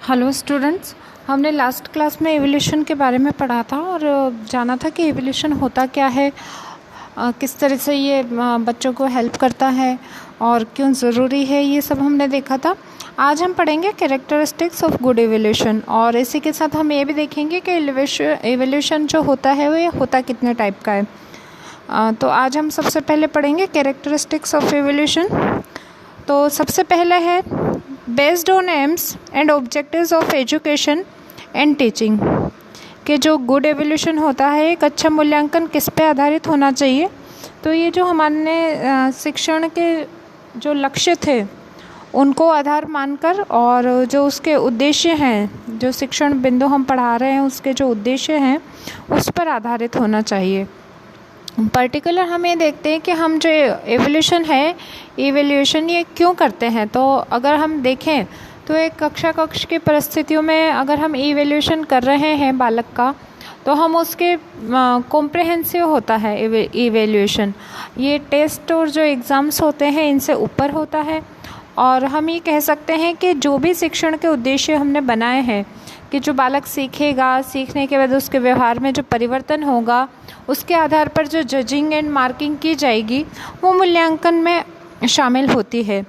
Hello students, हमने last class में evolution के बारे में पढ़ा था और जाना था कि एवोल्यूशन होता क्या है, किस तरह से ये बच्चों को हेल्प करता है और क्यों ज़रूरी है, ये सब हमने देखा था। आज हम पढ़ेंगे कैरेक्टरिस्टिक्स ऑफ गुड एवोल्यूशन और इसी के साथ हम ये भी देखेंगे कि एवोल्यूशन जो होता है वो ये होता कितने टाइप का है। तो आज हम सबसे पहले पढ़ेंगे कैरेक्टरिस्टिक्स ऑफ एवोल्यूशन। तो सबसे पहले है based on AIIMS and objectives of education and teaching, कि जो गुड एवोल्यूशन होता है एक अच्छा मूल्यांकन किस पे आधारित होना चाहिए। तो ये जो हमारे शिक्षण के जो लक्ष्य थे उनको आधार मानकर और जो उसके उद्देश्य हैं, जो शिक्षण बिंदु हम पढ़ा रहे हैं उसके जो उद्देश्य हैं उस पर आधारित होना चाहिए। पर्टिकुलर हम ये देखते हैं कि हम जो एवोल्यूशन है, इवैल्यूएशन ये क्यों करते हैं। तो अगर हम देखें तो एक कक्ष की परिस्थितियों में अगर हम इवैल्यूएशन कर रहे हैं बालक का, तो हम उसके कॉम्प्रहेंसिव होता है इवैल्यूएशन। ये टेस्ट और जो एग्ज़ाम्स होते हैं इनसे ऊपर होता है और हम ये कह सकते हैं कि जो भी शिक्षण के उद्देश्य हमने बनाए हैं कि जो बालक सीखेगा, सीखने के बाद उसके व्यवहार में जो परिवर्तन होगा उसके आधार पर जो जजिंग एंड मार्किंग की जाएगी वो मूल्यांकन में शामिल होती है।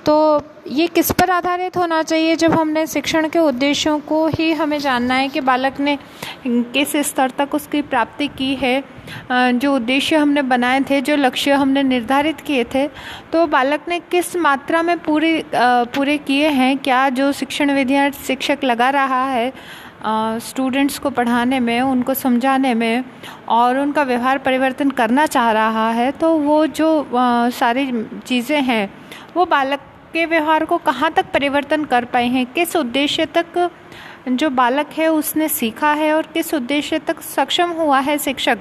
तो ये किस पर आधारित होना चाहिए, जब हमने शिक्षण के उद्देश्यों को ही हमें जानना है कि बालक ने किस स्तर तक उसकी प्राप्ति की है, जो उद्देश्य हमने बनाए थे, जो लक्ष्य हमने निर्धारित किए थे, तो बालक ने किस मात्रा में पूरे किए हैं, क्या जो शिक्षण विधियाँ शिक्षक लगा रहा है स्टूडेंट्स को पढ़ाने में, उनको समझाने में और उनका व्यवहार परिवर्तन करना चाह रहा है, तो वो जो सारी चीज़ें हैं वो बालक के व्यवहार को कहाँ तक परिवर्तन कर पाए हैं, किस उद्देश्य तक जो बालक है उसने सीखा है और किस उद्देश्य तक सक्षम हुआ है शिक्षक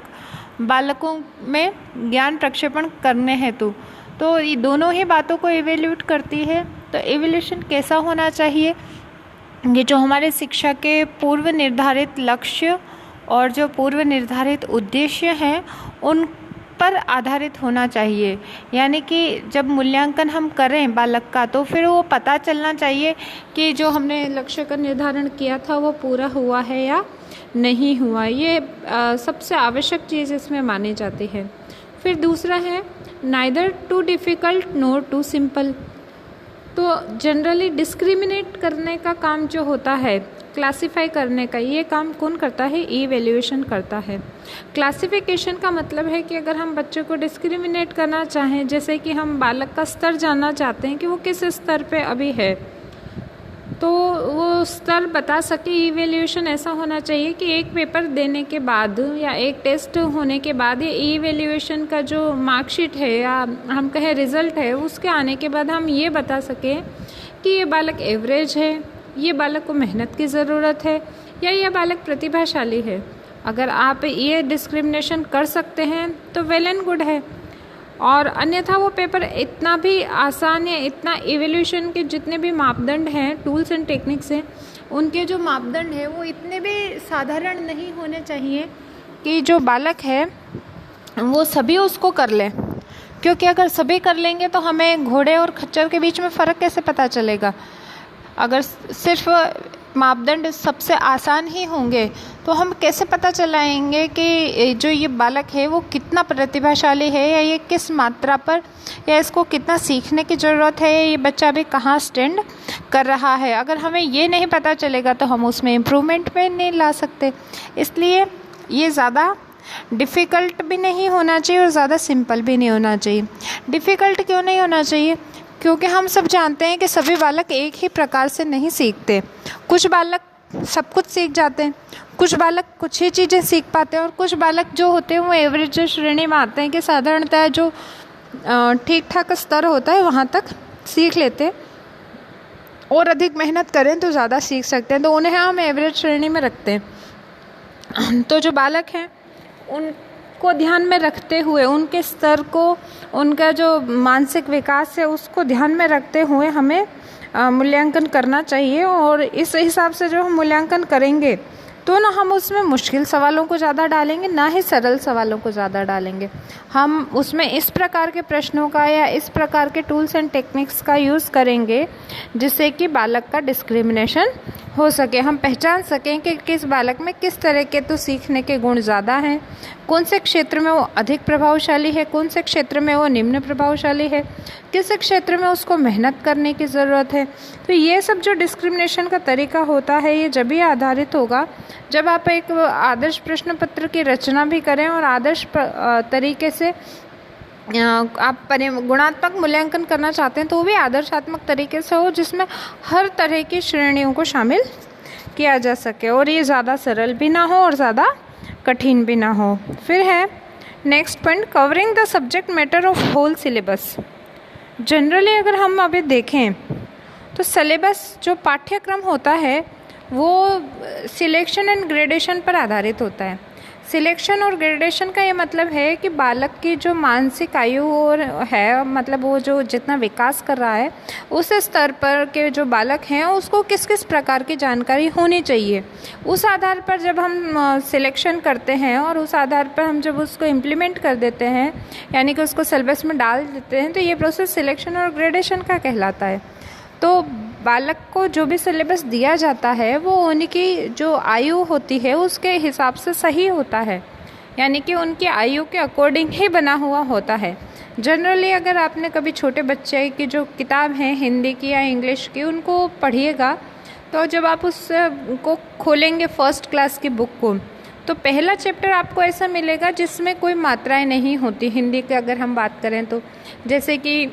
बालकों में ज्ञान प्रक्षेपण करने हेतु। तो ये दोनों ही बातों को इवेल्यूट करती है। तो इवैल्यूएशन कैसा होना चाहिए, ये जो हमारे शिक्षा के पूर्व निर्धारित लक्ष्य और जो पूर्व निर्धारित उद्देश्य हैं उन पर आधारित होना चाहिए। यानी कि जब मूल्यांकन हम करें बालक का तो फिर वो पता चलना चाहिए कि जो हमने लक्ष्य का निर्धारण किया था वो पूरा हुआ है या नहीं हुआ। ये सबसे आवश्यक चीज़ इसमें मानी जाती है। फिर दूसरा है neither too difficult nor too simple. तो जनरली डिस्क्रिमिनेट करने का काम जो होता है, क्लासिफाई करने का, ये काम कौन करता है, इवैल्यूएशन करता है। क्लासिफिकेशन का मतलब है कि अगर हम बच्चों को डिस्क्रिमिनेट करना चाहें, जैसे कि हम बालक का स्तर जानना चाहते हैं कि वो किस स्तर पे अभी है, तो वो स्तर बता सके। इवैल्यूएशन ऐसा होना चाहिए कि एक पेपर देने के बाद या एक टेस्ट होने के बाद या इवैल्यूएशन का जो मार्कशीट है या हम कहें रिज़ल्ट है उसके आने के बाद हम ये बता सकें कि ये बालक एवरेज है, ये बालक को मेहनत की ज़रूरत है या ये बालक प्रतिभाशाली है। अगर आप ये डिस्क्रिमिनेशन कर सकते हैं तो वेल एंड गुड है। और अन्यथा वो पेपर इतना भी आसान या इतना इवैल्यूएशन के जितने भी मापदंड हैं, टूल्स एंड टेक्निक्स हैं, उनके जो मापदंड हैं वो इतने भी साधारण नहीं होने चाहिए कि जो बालक है वो सभी उसको कर लें। क्योंकि अगर सभी कर लेंगे तो हमें घोड़े और खच्चर के बीच में फ़र्क कैसे पता चलेगा। अगर सिर्फ मापदंड सबसे आसान ही होंगे तो हम कैसे पता चलाएंगे कि जो ये बालक है वो कितना प्रतिभाशाली है या ये किस मात्रा पर, या इसको कितना सीखने की ज़रूरत है, ये बच्चा अभी कहाँ स्टैंड कर रहा है। अगर हमें ये नहीं पता चलेगा तो हम उसमें इम्प्रूवमेंट में नहीं ला सकते। इसलिए ये ज़्यादा डिफ़िकल्ट भी नहीं होना चाहिए और ज़्यादा सिंपल भी नहीं होना चाहिए। डिफ़िकल्ट क्यों नहीं होना चाहिए, क्योंकि हम सब जानते हैं कि सभी बालक एक ही प्रकार से नहीं सीखते। कुछ बालक सब कुछ सीख जाते हैं, कुछ बालक कुछ ही चीज़ें सीख पाते हैं और कुछ बालक जो होते हैं वो एवरेज श्रेणी में आते हैं कि साधारणतः जो ठीक ठाक स्तर होता है वहाँ तक सीख लेते हैं और अधिक मेहनत करें तो ज़्यादा सीख सकते हैं, तो उन्हें हम एवरेज श्रेणी में रखते हैं। तो जो बालक हैं उनको ध्यान में रखते हुए, उनके स्तर को, उनका जो मानसिक विकास है उसको ध्यान में रखते हुए हमें मूल्यांकन करना चाहिए। और इस हिसाब से जो हम मूल्यांकन करेंगे तो ना हम उसमें मुश्किल सवालों को ज़्यादा डालेंगे, ना ही सरल सवालों को ज़्यादा डालेंगे। हम उसमें इस प्रकार के प्रश्नों का या इस प्रकार के टूल्स एंड टेक्निक्स का यूज़ करेंगे जिससे कि बालक का डिस्क्रिमिनेशन हो सके, हम पहचान सकें कि किस बालक में किस तरह के तो सीखने के गुण ज़्यादा हैं, कौन से क्षेत्र में वो अधिक प्रभावशाली है, कौन से क्षेत्र में वो निम्न प्रभावशाली है, किस क्षेत्र में उसको मेहनत करने की ज़रूरत है। तो ये सब जो डिस्क्रिमिनेशन का तरीका होता है ये जब भी आधारित होगा जब आप एक आदर्श प्रश्न पत्र की रचना भी करें और आदर्श तरीके से आप गुणात्मक मूल्यांकन करना चाहते हैं तो वो भी आदर्शात्मक तरीके से हो जिसमें हर तरह की श्रेणियों को शामिल किया जा सके और ये ज़्यादा सरल भी ना हो और ज़्यादा कठिन भी ना हो। फिर है next point, covering the subject matter of whole syllabus. Generally अगर हम अभी देखें तो सिलेबस जो पाठ्यक्रम होता है वो सिलेक्शन एंड ग्रेडेशन पर आधारित होता है। सिलेक्शन और ग्रेडेशन का ये मतलब है कि बालक की जो मानसिक आयु और है, मतलब वो जो जितना विकास कर रहा है उस स्तर पर के जो बालक हैं उसको किस किस प्रकार की जानकारी होनी चाहिए। उस आधार पर जब हम सिलेक्शन करते हैं और उस आधार पर हम जब उसको इम्प्लीमेंट कर देते हैं यानी कि उसको सिलेबस में डाल देते हैं तो ये प्रोसेस सिलेक्शन और ग्रेडेशन का कहलाता है। तो बालक को जो भी सिलेबस दिया जाता है वो उनकी जो आयु होती है उसके हिसाब से सही होता है, यानी कि उनकी आयु के अकॉर्डिंग ही बना हुआ होता है। जनरली अगर आपने कभी छोटे बच्चे की जो किताब है हिंदी की या इंग्लिश की उनको पढ़िएगा तो जब आप उसको खोलेंगे फर्स्ट क्लास की बुक को तो पहला चैप्टर आपको ऐसा मिलेगा जिसमें कोई मात्राएं नहीं होती। हिंदी की अगर हम बात करें तो जैसे कि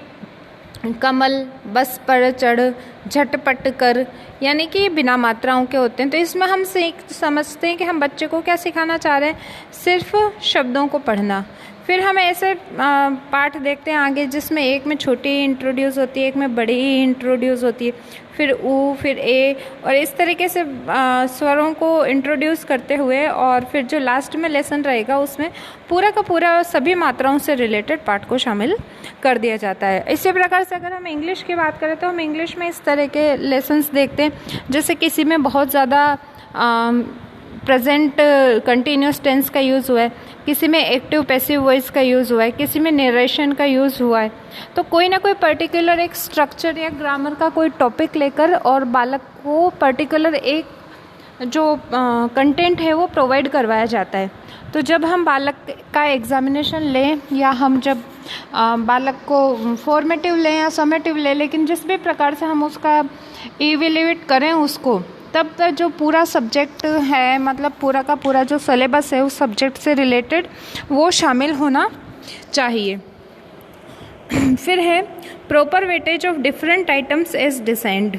कमल, बस पर चढ़, झटपट कर, यानी कि बिना मात्राओं के होते हैं। तो इसमें हम समझते हैं कि हम बच्चे को क्या सिखाना चाह रहे हैं, सिर्फ शब्दों को पढ़ना। फिर हम ऐसे पाठ देखते हैं आगे जिसमें एक में छोटी इंट्रोड्यूस होती है, एक में बड़ी इंट्रोड्यूस होती है, फिर ऊ, फिर ए, और इस तरीके से स्वरों को इंट्रोड्यूस करते हुए और फिर जो लास्ट में लेसन रहेगा उसमें पूरा का पूरा सभी मात्राओं से रिलेटेड पाठ को शामिल कर दिया जाता है। इसी प्रकार से अगर हम इंग्लिश की बात करें तो हम इंग्लिश में इस तरह के लेसन्स देखते हैं जैसे किसी में बहुत ज़्यादा प्रेजेंट कंटिन्यूस टेंस का यूज़ हुआ है, किसी में एक्टिव पैसिव वॉइस का यूज़ हुआ है, किसी में नरेशन का यूज़ हुआ है। तो कोई ना कोई पर्टिकुलर एक स्ट्रक्चर या ग्रामर का कोई टॉपिक लेकर और बालक को पर्टिकुलर एक जो कंटेंट है वो प्रोवाइड करवाया जाता है। तो जब हम बालक का एग्जामिनेशन लें या हम जब बालक को फॉर्मेटिव लें या समेटिव लें, लेकिन जिस भी प्रकार से हम उसका इवेल्युएट करें उसको, तब तक जो पूरा सब्जेक्ट है, मतलब पूरा का पूरा जो सिलेबस है उस सब्जेक्ट से रिलेटेड वो शामिल होना चाहिए। फिर है proper weightage of different items as designed.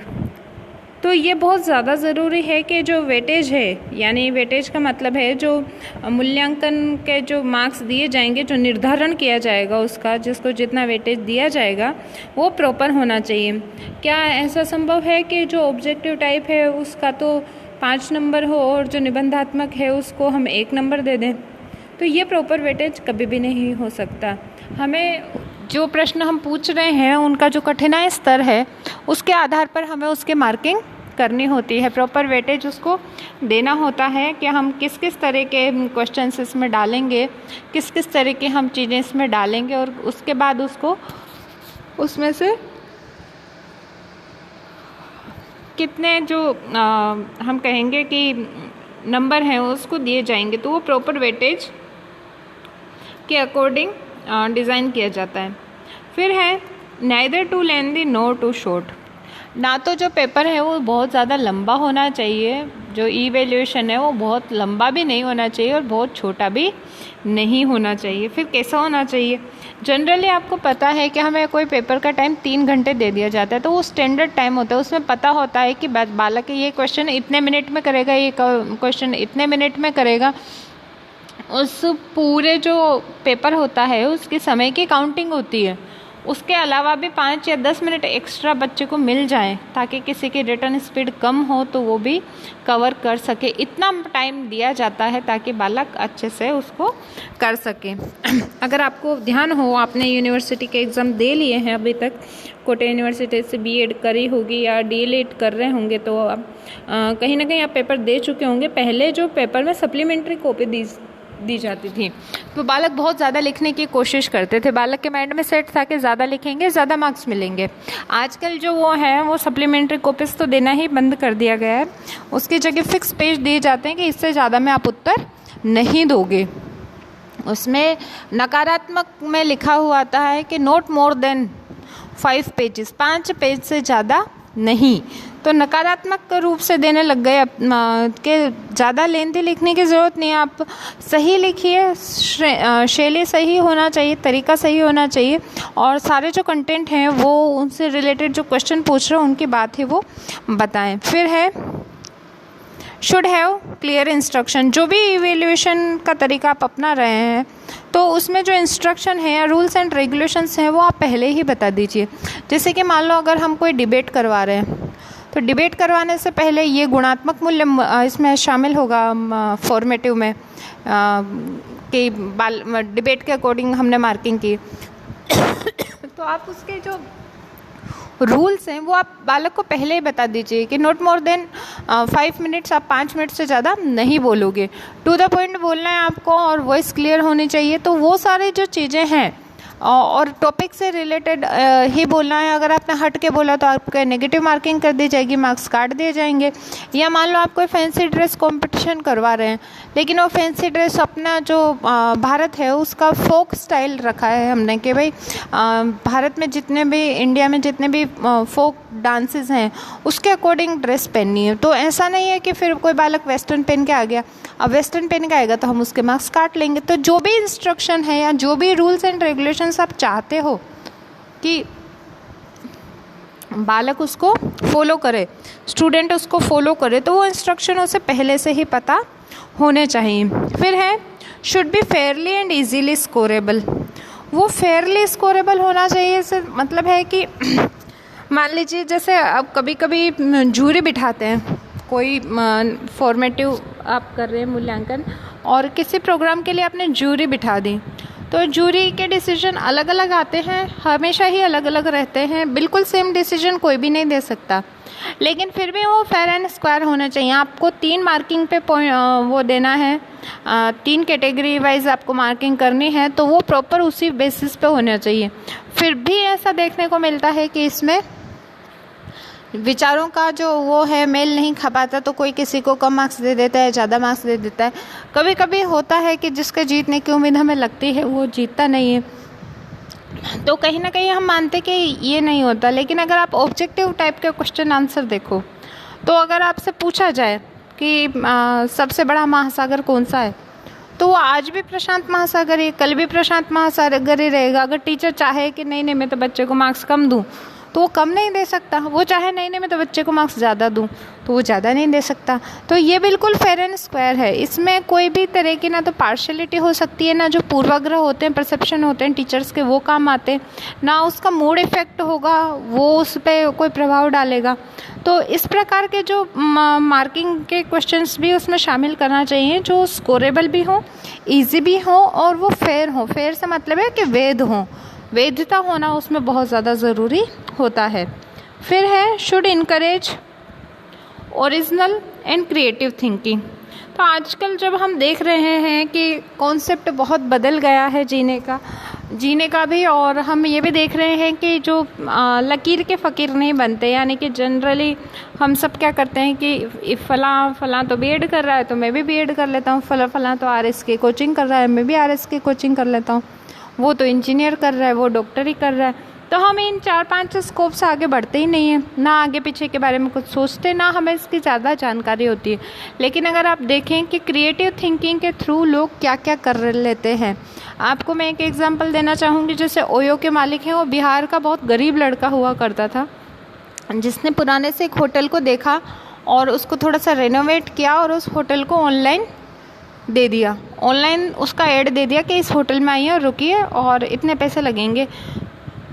तो ये बहुत ज़्यादा ज़रूरी है कि जो वेटेज है, यानी वेटेज का मतलब है जो मूल्यांकन के जो मार्क्स दिए जाएंगे, जो निर्धारण किया जाएगा उसका, जिसको जितना वेटेज दिया जाएगा वो प्रॉपर होना चाहिए। क्या ऐसा संभव है कि जो ऑब्जेक्टिव टाइप है उसका तो 5 नंबर हो और जो निबंधात्मक है उसको हम 1 नंबर दे दें? तो ये प्रॉपर वेटेज कभी भी नहीं हो सकता। हमें जो प्रश्न हम पूछ रहे हैं उनका जो कठिनाई स्तर है उसके आधार पर हमें उसकी मार्किंग करनी होती है, प्रॉपर वेटेज उसको देना होता है कि हम किस किस तरह के क्वेश्चंस इसमें डालेंगे, किस किस तरह की हम चीज़ें इसमें डालेंगे और उसके बाद उसको उसमें से कितने जो हम कहेंगे कि नंबर हैं उसको दिए जाएंगे। तो वो प्रॉपर वेटेज के अकॉर्डिंग डिज़ाइन किया जाता है। फिर है neither too lengthy nor too short. ना तो जो पेपर है वो बहुत ज़्यादा लंबा होना चाहिए, जो इवैल्यूएशन है वो बहुत लंबा भी नहीं होना चाहिए और बहुत छोटा भी नहीं होना चाहिए। फिर कैसा होना चाहिए? जनरली आपको पता है कि हमें कोई पेपर का टाइम 3 घंटे दे दिया जाता है, तो वो स्टैंडर्ड टाइम होता है, उसमें पता होता है कि बालक ये क्वेश्चन इतने मिनट में करेगा, ये क्वेश्चन इतने मिनट में करेगा। उस पूरे जो पेपर होता है उसके समय की काउंटिंग होती है। उसके अलावा भी 5 या 10 मिनट एक्स्ट्रा बच्चे को मिल जाए ताकि किसी की रिटर्न स्पीड कम हो तो वो भी कवर कर सके। इतना टाइम दिया जाता है ताकि बालक अच्छे से उसको कर सके। अगर आपको ध्यान हो, आपने यूनिवर्सिटी के एग्ज़ाम दे लिए हैं अभी तक, कोटा यूनिवर्सिटी से बीएड करी होगी या डीएलएड कर रहे होंगे, तो आप कहीं ना कहीं आप पेपर दे चुके होंगे। पहले जो पेपर में सप्लीमेंट्री कॉपी दी जाती थी। तो बालक बहुत ज़्यादा लिखने की कोशिश करते थे, बालक के माइंड में सेट था कि ज़्यादा लिखेंगे ज़्यादा मार्क्स मिलेंगे। आजकल जो वो है वो सप्लीमेंट्री कॉपीज तो देना ही बंद कर दिया गया है, उसकी जगह फिक्स पेज दिए जाते हैं कि इससे ज़्यादा में आप उत्तर नहीं दोगे। उसमें नकारात्मक में लिखा हुआ आता है कि note more than 5 pages, 5 page से ज़्यादा नहीं। तो नकारात्मक रूप से देने लग गए कि ज़्यादा लेंथी लिखने की ज़रूरत नहीं है, आप सही लिखिए, शैली सही होना चाहिए, तरीका सही होना चाहिए, और सारे जो कंटेंट हैं वो उनसे रिलेटेड जो क्वेश्चन पूछ रहे हैं उनकी बात है वो बताएं। फिर है शुड हैव क्लियर इंस्ट्रक्शन। जो भी इवेल्यूएशन का तरीका आप अपना रहे हैं तो उसमें जो इंस्ट्रक्शन है या रूल्स एंड रेगुलेशंस हैं वो आप पहले ही बता दीजिए। जैसे कि मान लो अगर हम कोई डिबेट करवा रहे हैं तो डिबेट करवाने से पहले ये गुणात्मक मूल्य इसमें शामिल होगा फॉर्मेटिव में कि डिबेट के अकॉर्डिंग हमने मार्किंग की तो आप उसके जो रूल्स हैं वो आप बालक को पहले ही बता दीजिए कि नॉट मोर देन 5 मिनट्स, आप 5 मिनट से ज़्यादा नहीं बोलोगे, टू द पॉइंट बोलना है आपको और वॉइस क्लियर होनी चाहिए। तो वो सारी जो चीज़ें हैं और टॉपिक से रिलेटेड ही बोलना है। अगर आपने हट के बोला तो आपका नेगेटिव मार्किंग कर दी जाएगी, मार्क्स काट दिए जाएंगे। या मान लो आप कोई फैंसी ड्रेस कंपटीशन करवा रहे हैं लेकिन वो फैंसी ड्रेस अपना जो भारत है उसका फोक स्टाइल रखा है हमने कि भाई भारत में जितने भी, इंडिया में जितने भी फोक डांसेस हैं उसके अकॉर्डिंग ड्रेस पहननी है। तो ऐसा नहीं है कि फिर कोई बालक वेस्टर्न पहन के आ गया, अब वेस्टर्न पहन के आएगा तो हम उसके मार्क्स काट लेंगे। तो जो भी इंस्ट्रक्शन है या जो भी रूल्स एंड रेगुलेशंस आप चाहते हो कि बालक उसको फॉलो करे, स्टूडेंट उसको फॉलो करे, तो वो इंस्ट्रक्शन उसे पहले से ही पता होने चाहिए। फिर है should be fairly and easily scorable. वो फेयरली स्कोरेबल होना चाहिए, इससे मतलब है कि मान लीजिए जैसे अब कभी कभी जूरी बिठाते हैं, कोई फॉर्मेटिव आप कर रहे हैं मूल्यांकन और किसी प्रोग्राम के लिए आपने जूरी बिठा दी, तो जूरी के डिसीजन अलग अलग आते हैं, हमेशा ही अलग अलग रहते हैं, बिल्कुल सेम डिसीजन कोई भी नहीं दे सकता। लेकिन फिर भी वो फेयर एंड स्क्वायर होना चाहिए। आपको 3 मार्किंग पे वो देना है, 3 कैटेगरी वाइज आपको मार्किंग करनी है, तो वो प्रॉपर उसी बेसिस पे होना चाहिए। फिर भी ऐसा देखने को मिलता है कि इसमें विचारों का जो वो है मेल नहीं खा पाता, तो कोई किसी को कम मार्क्स दे देता है, ज़्यादा मार्क्स दे देता है। कभी कभी होता है कि जिसके जीतने की उम्मीद हमें लगती है वो जीतता नहीं है, तो कहीं ना कहीं हम मानते कि ये नहीं होता। लेकिन अगर आप ऑब्जेक्टिव टाइप के क्वेश्चन आंसर देखो तो अगर आपसे पूछा जाए कि सबसे बड़ा महासागर कौन सा है, तो वो आज भी प्रशांत महासागर है, कल भी प्रशांत महासागर ही रहेगा। अगर टीचर चाहे कि नहीं नहीं मैं तो बच्चे को मार्क्स कम दूँ तो वो कम नहीं दे सकता, वो चाहे नहीं नहीं मैं तो बच्चे को मार्क्स ज़्यादा दूँ तो वो ज़्यादा नहीं दे सकता। तो ये बिल्कुल फेयर एंड स्क्वायर है, इसमें कोई भी तरह की ना तो पार्शलिटी हो सकती है, ना जो पूर्वाग्रह होते हैं, परसेप्शन होते हैं टीचर्स के वो काम आते हैं, ना उसका मूड इफेक्ट होगा, वो उस पर कोई प्रभाव डालेगा। तो इस प्रकार के जो मार्किंग के क्वेश्चंस भी उसमें शामिल करना चाहिए जो स्कोरेबल भी हो, ईजी भी हो और वो फेयर हो। फेयर से मतलब है कि वैध हो, वैधता होना उसमें बहुत ज़्यादा ज़रूरी होता है। फिर है should encourage original and creative thinking. तो आजकल जब हम देख रहे हैं कि कॉन्सेप्ट बहुत बदल गया है जीने का भी, और हम ये भी देख रहे हैं कि जो लकीर के फ़कीर नहीं बनते, यानी कि जनरली हम सब क्या करते हैं कि फ़लाँ तो बीएड कर रहा है तो मैं भी बीएड कर लेता हूँ, फ़लाँ तो आरएस की कोचिंग कर रहा है मैं भी आरएस की कोचिंग कर लेता हूँ, वो तो इंजीनियर कर रहा है वो डॉक्टरी कर रहा है। तो हम इन 4-5 स्कोप से आगे बढ़ते ही नहीं हैं, ना आगे पीछे के बारे में कुछ सोचते, ना हमें इसकी ज़्यादा जानकारी होती है। लेकिन अगर आप देखें कि क्रिएटिव थिंकिंग के थ्रू लोग क्या क्या कर लेते हैं, आपको मैं एक एग्जांपल देना चाहूँगी। जैसे ओयो के मालिक हैं, वो बिहार का बहुत गरीब लड़का हुआ करता था, जिसने पुराने से एक होटल को देखा और उसको थोड़ा सा रेनोवेट किया और उस होटल को ऑनलाइन दे दिया, ऑनलाइन उसका ऐड दे दिया कि इस होटल में आइए और रुकिए और इतने पैसे लगेंगे।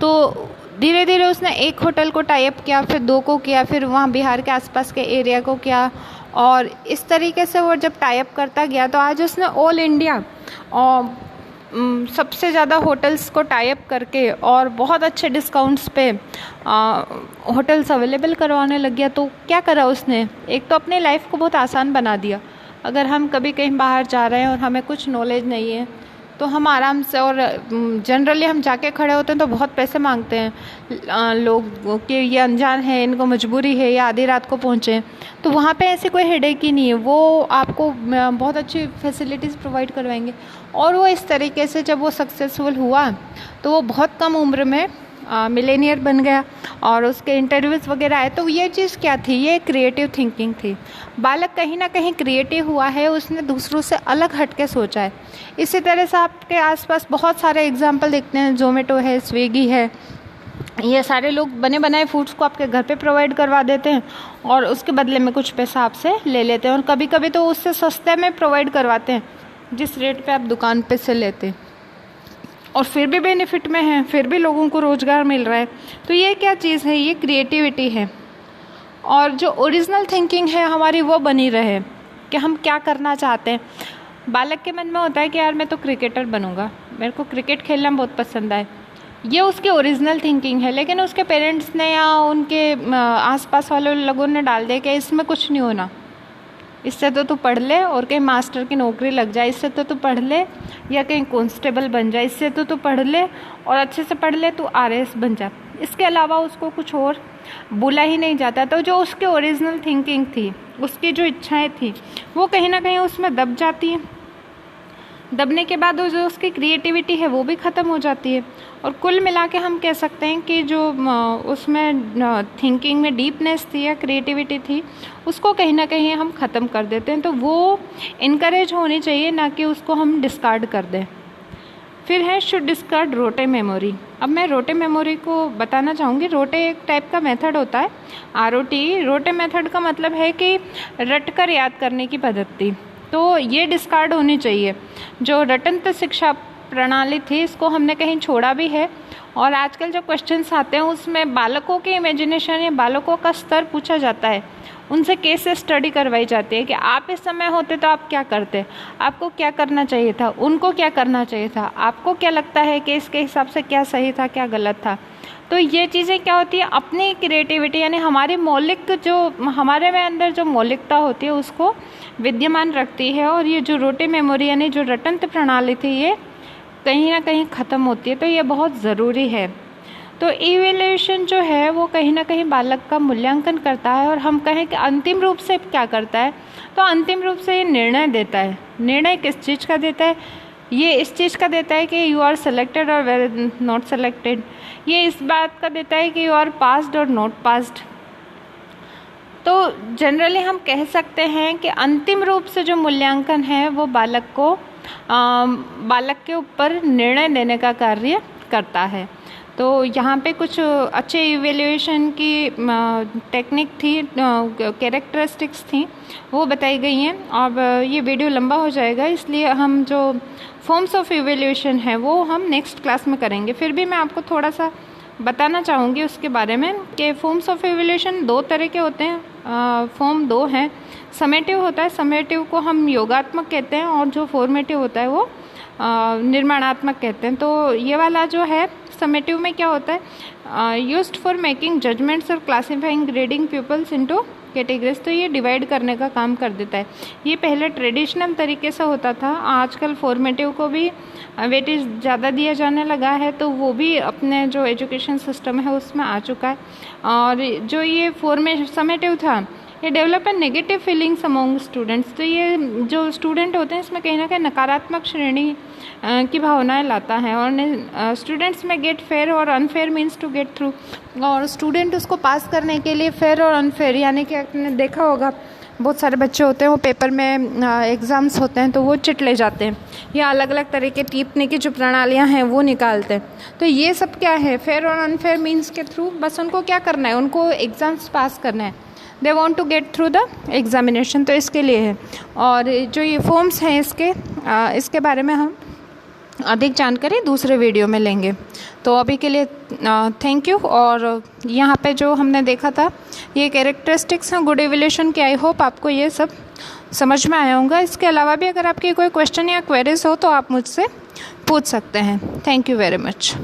तो धीरे धीरे उसने एक होटल को टाई अप किया, फिर 2 को किया, फिर वहाँ बिहार के आसपास के एरिया को किया, और इस तरीके से वो जब टाई अप करता गया तो आज उसने ऑल इंडिया और सबसे ज़्यादा होटल्स को टाई अप करके और बहुत अच्छे डिस्काउंट्स पे होटल्स अवेलेबल करवाने लग गया। तो क्या करा उसने, एक तो अपने लाइफ को बहुत आसान बना दिया, अगर हम कभी कहीं बाहर जा रहे हैं और हमें कुछ नॉलेज नहीं है तो हम आराम से, और जनरली हम जाके खड़े होते हैं तो बहुत पैसे मांगते हैं लोग कि ये अनजान है, इनको मजबूरी है, या आधी रात को पहुँचे। तो वहाँ पे ऐसी कोई हेडेक ही नहीं है, वो आपको बहुत अच्छी फैसिलिटीज़ प्रोवाइड करवाएंगे। और वो इस तरीके से जब वो सक्सेसफुल हुआ तो वो बहुत कम उम्र में मिलेनियर बन गया और उसके इंटरव्यूज़ वगैरह आए। तो ये चीज़ क्या थी? ये क्रिएटिव थिंकिंग थी। बालक कहीं ना कहीं क्रिएटिव हुआ है, उसने दूसरों से अलग हट के सोचा है। इसी तरह से आपके आसपास बहुत सारे एग्जाम्पल दिखते हैं। जोमेटो है, स्विगी है, ये सारे लोग बने बनाए फूड्स को आपके घर पे प्रोवाइड करवा देते हैं और उसके बदले में कुछ पैसा आपसे ले लेते हैं, और कभी कभी तो उससे सस्ते में प्रोवाइड करवाते हैं जिस रेट पे आप दुकान पे से लेते हैं, और फिर भी बेनिफिट में है, फिर भी लोगों को रोज़गार मिल रहा है। तो ये क्या चीज़ है? ये क्रिएटिविटी है। और जो ओरिजिनल थिंकिंग है हमारी वो बनी रहे कि हम क्या करना चाहते हैं। बालक के मन में होता है कि यार मैं तो क्रिकेटर बनूंगा, मेरे को क्रिकेट खेलना बहुत पसंद है, ये उसकी ओरिजिनल थिंकिंग है। लेकिन उसके पेरेंट्स ने या उनके आसपास वाले लोगों ने डाल दिया कि इसमें कुछ नहीं होना, इससे तो तू पढ़ ले और कहीं मास्टर की नौकरी लग जाए, इससे तो तू पढ़ ले या कहीं कांस्टेबल बन जाए, इससे तो तू पढ़ ले और अच्छे से पढ़ ले, तू आरएएस बन जा। इसके अलावा उसको कुछ और बोला ही नहीं जाता। तो जो उसकी ओरिजिनल थिंकिंग थी, उसकी जो इच्छाएं थी, वो कहीं ना कहीं उसमें दब जाती हैं। दबने के बाद वो जो उसकी क्रिएटिविटी है वो भी ख़त्म हो जाती है। और कुल मिला के हम कह सकते हैं कि जो उसमें थिंकिंग में डीपनेस थी या क्रिएटिविटी थी, उसको कहीं ना कहीं हम ख़त्म कर देते हैं। तो वो इनकरेज होनी चाहिए, ना कि उसको हम डिस्कार्ड कर दें। फिर है शुड डिस्कार्ड रोटे मेमोरी। अब मैं रोटे मेमोरी को बताना चाहूँगी। रोटे एक टाइप का मेथड होता है, ROT। रोटे मेथड का मतलब है कि रट कर याद करने की पद्धति। तो ये डिस्कार्ड होनी चाहिए। जो रटंत शिक्षा प्रणाली थी, इसको हमने कहीं छोड़ा भी है। और आजकल जो क्वेश्चंस आते हैं उसमें बालकों के इमेजिनेशन या बालकों का स्तर पूछा जाता है, उनसे केस स्टडी करवाई जाती है कि आप इस समय होते तो आप क्या करते, आपको क्या करना चाहिए था, उनको क्या करना चाहिए था, आपको क्या लगता है कि इसके हिसाब से क्या सही था, क्या गलत था। तो ये चीज़ें क्या होती है, अपनी क्रिएटिविटी यानी हमारी मौलिक जो हमारे में अंदर जो मौलिकता होती है उसको विद्यमान रखती है। और ये जो रोटे मेमोरी यानी जो रटंत प्रणाली थी, ये कहीं ना कहीं ख़त्म होती है। तो ये बहुत ज़रूरी है। तो इवैल्यूएशन जो है वो कहीं ना कहीं बालक का मूल्यांकन करता है। और हम कहें कि अंतिम रूप से क्या करता है, तो अंतिम रूप से ये निर्णय देता है। निर्णय किस चीज़ का देता है? ये इस चीज़ का देता है कि यू आर सेलेक्टेड और वेर नॉट सेलेक्टेड। ये इस बात का देता है कि यू आर पास्ड और नॉट पास्ड। तो जनरली हम कह सकते हैं कि अंतिम रूप से जो मूल्यांकन है वो बालक के ऊपर निर्णय देने का कार्य करता है। तो यहाँ पे कुछ अच्छे इवैल्यूएशन की टेक्निक थी, कैरेक्टरिस्टिक्स थी, वो बताई गई हैं। अब ये वीडियो लंबा हो जाएगा, इसलिए हम जो फॉर्म्स ऑफ इवैल्यूएशन है वो हम नेक्स्ट क्लास में करेंगे। फिर भी मैं आपको थोड़ा सा बताना चाहूँगी उसके बारे में कि फॉर्म्स ऑफ इवैल्यूएशन 2 तरह के होते हैं। फॉर्म 2 हैं। समेटिव होता है, समेटिव को हम योगात्मक कहते हैं, और जो फॉर्मेटिव होता है वो निर्माणात्मक कहते हैं। तो ये वाला जो है समेटिव में क्या होता है, यूज्ड फॉर मेकिंग जजमेंट्स और classifying grading peoples into categories. तो ये डिवाइड करने का काम कर देता है। ये पहले ट्रेडिशनल तरीके से होता था, आजकल फॉर्मेटिव को भी वेटेज ज़्यादा दिया जाने लगा है, तो वो भी अपने जो एजुकेशन सिस्टम है उसमें आ चुका है। और जो ये समेटिव था, ये develop and negative feelings among students. तो ये जो स्टूडेंट होते हैं इसमें कहीं ना कहीं नकारात्मक श्रेणी की भावनाएं लाता है। और स्टूडेंट्स में गेट फेयर और unfair means to get through. और स्टूडेंट उसको पास करने के लिए फेयर और अनफेयर, यानी कि आपने देखा होगा बहुत सारे बच्चे होते हैं वो पेपर में एग्ज़ाम्स होते हैं तो वो चिट ले जाते हैं, या अलग अलग तरह के टीपने की जो प्रणालियाँ हैं वो निकालते हैं। तो ये सब क्या है, फेयर और अनफेयर मीन्स के थ्रू बस उनको क्या करना है, उनको एग्ज़ाम्स पास करना है। They want to get through the examination, तो इसके लिए है। और जो ये फॉर्म्स हैं इसके बारे में हम अधिक जानकारी दूसरे वीडियो में लेंगे। तो अभी के लिए थैंक यू। और यहाँ पे जो हमने देखा था ये कैरेक्टरिस्टिक्स हैं गुड इवैल्यूएशन की। आई होप आपको ये सब समझ में आया होगा। इसके अलावा भी अगर आपकी कोई क्वेश्चन या क्वेरीज हो तो आप मुझसे पूछ सकते हैं। Thank you very much.